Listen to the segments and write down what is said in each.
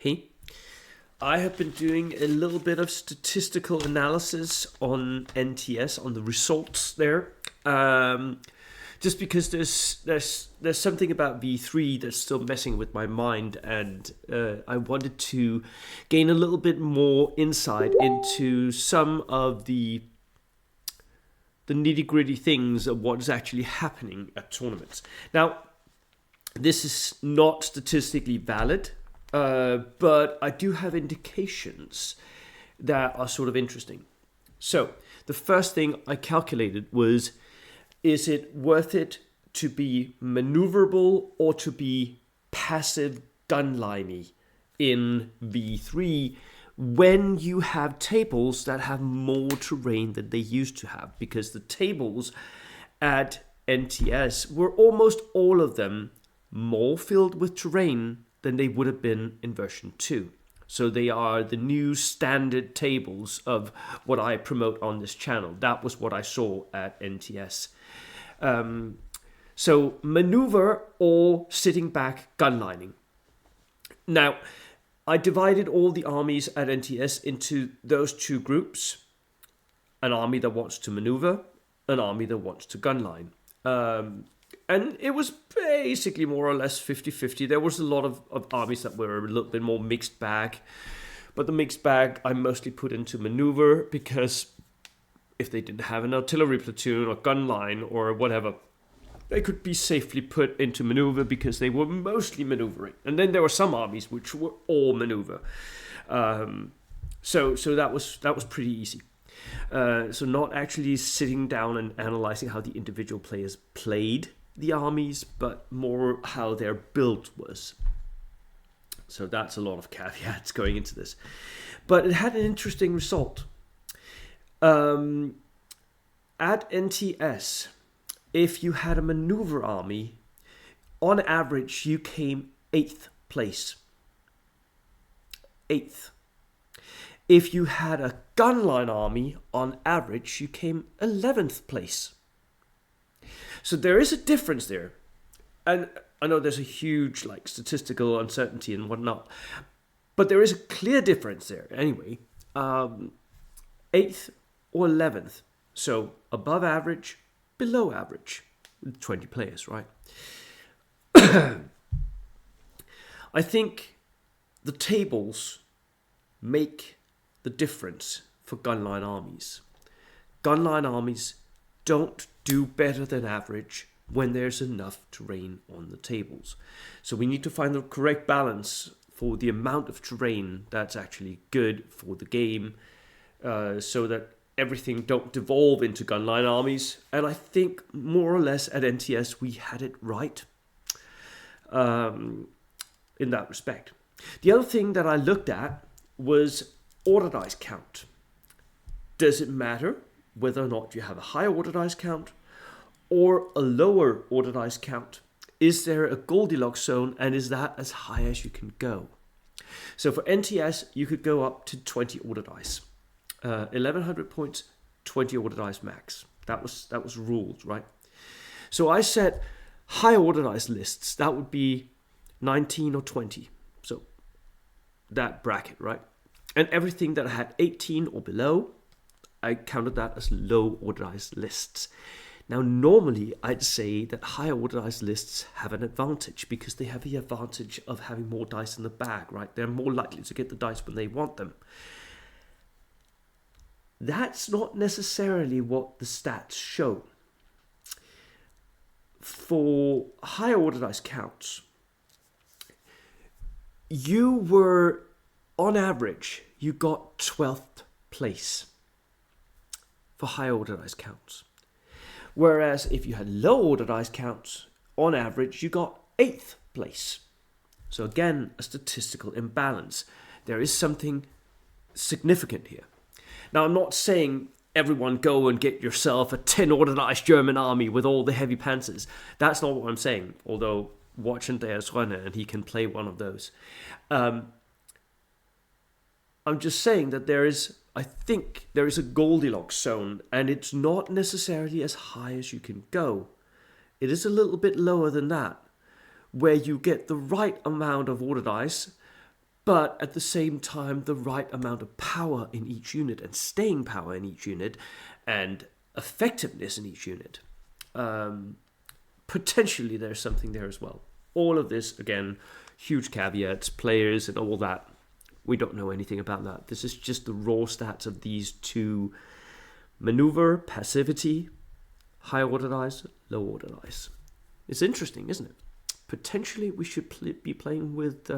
Hey, I have been doing a little bit of statistical analysis on NTS, on the results there. Just because there's something about V3 that's still messing with my mind, and I wanted to gain a little bit more insight into some of the nitty gritty things of what is actually happening at tournaments. Now, this is not statistically valid, but I do have indications that are sort of interesting. So, the first thing I calculated was, is it worth it to be maneuverable or to be passive gunliney in V3 when you have tables that have more terrain than they used to have? Because the tables at NTS were almost all of them more filled with terrain than they would have been in version 2. So they are the new standard tables of what I promote on this channel. That was what I saw at NTS. So maneuver or sitting back gunlining. Now, I divided all the armies at NTS into those two groups. An army that wants to maneuver, an army that wants to gunline. And it was basically more or less 50-50. There was a lot of armies that were a little bit more mixed bag. But the mixed bag I mostly put into maneuver because if they didn't have an artillery platoon or gun line or whatever, they could be safely put into maneuver because they were mostly maneuvering. And then there were some armies which were all maneuver. So that was pretty easy. So not actually sitting down and analyzing how the individual players played the armies, but more how their build was. So that's a lot of caveats going into this. But it had an interesting result. At NTS, if you had a maneuver army, on average you came 8th place. 8th. If you had a gunline army, on average you came 11th place. So there is a difference there. And I know there's a huge statistical uncertainty and whatnot, but there is a clear difference there anyway. 8th or 11th. So above average, below average. With 20 players, right? I think the tables make the difference for gunline armies. Gunline armies don't do better than average when there's enough terrain on the tables. So we need to find the correct balance for the amount of terrain that's actually good for the game, so that everything don't devolve into gunline armies. And I think more or less at NTS we had it right in that respect. The other thing that I looked at was Orderdice-count. Does it matter whether or not you have a high Orderdice-count or a lower Orderdice-count? Is there a Goldilocks zone, and is that as high as you can go? So for NTS, you could go up to 20 order dice. 1100 points, 20 order dice max. That was ruled, right? So I set high order dice lists. That would be 19 or 20. So that bracket, right? And everything that had 18 or below, I counted that as low order dice lists. Now, normally, I'd say that higher order dice lists have an advantage because they have the advantage of having more dice in the bag, right? They're more likely to get the dice when they want them. That's not necessarily what the stats show. For higher order dice counts, you were, on average, you got 12th place for higher order dice counts. Whereas if you had low order dice counts, on average, you got 8th place. So again, a statistical imbalance. There is something significant here. Now, I'm not saying everyone go and get yourself a 10 order dice German army with all the heavy panzers. That's not what I'm saying, although watch Andreas Rönne and he can play one of those. I'm just saying that I think there is a Goldilocks zone, and it's not necessarily as high as you can go. It is a little bit lower than that, where you get the right amount of order dice, but at the same time, the right amount of power in each unit and staying power in each unit and effectiveness in each unit. Potentially there's something there as well. All of this, again, huge caveats, players and all that. We don't know anything about that. This is just the raw stats of these two: maneuver, passivity, high order dice, low order dice. It's interesting, isn't it? Potentially we should be playing with,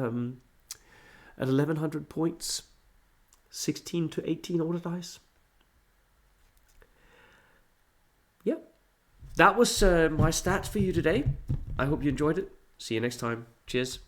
at 1100 points, 16 to 18 order dice. Yeah, that was my stats for you today. I hope you enjoyed it. See you next time. Cheers.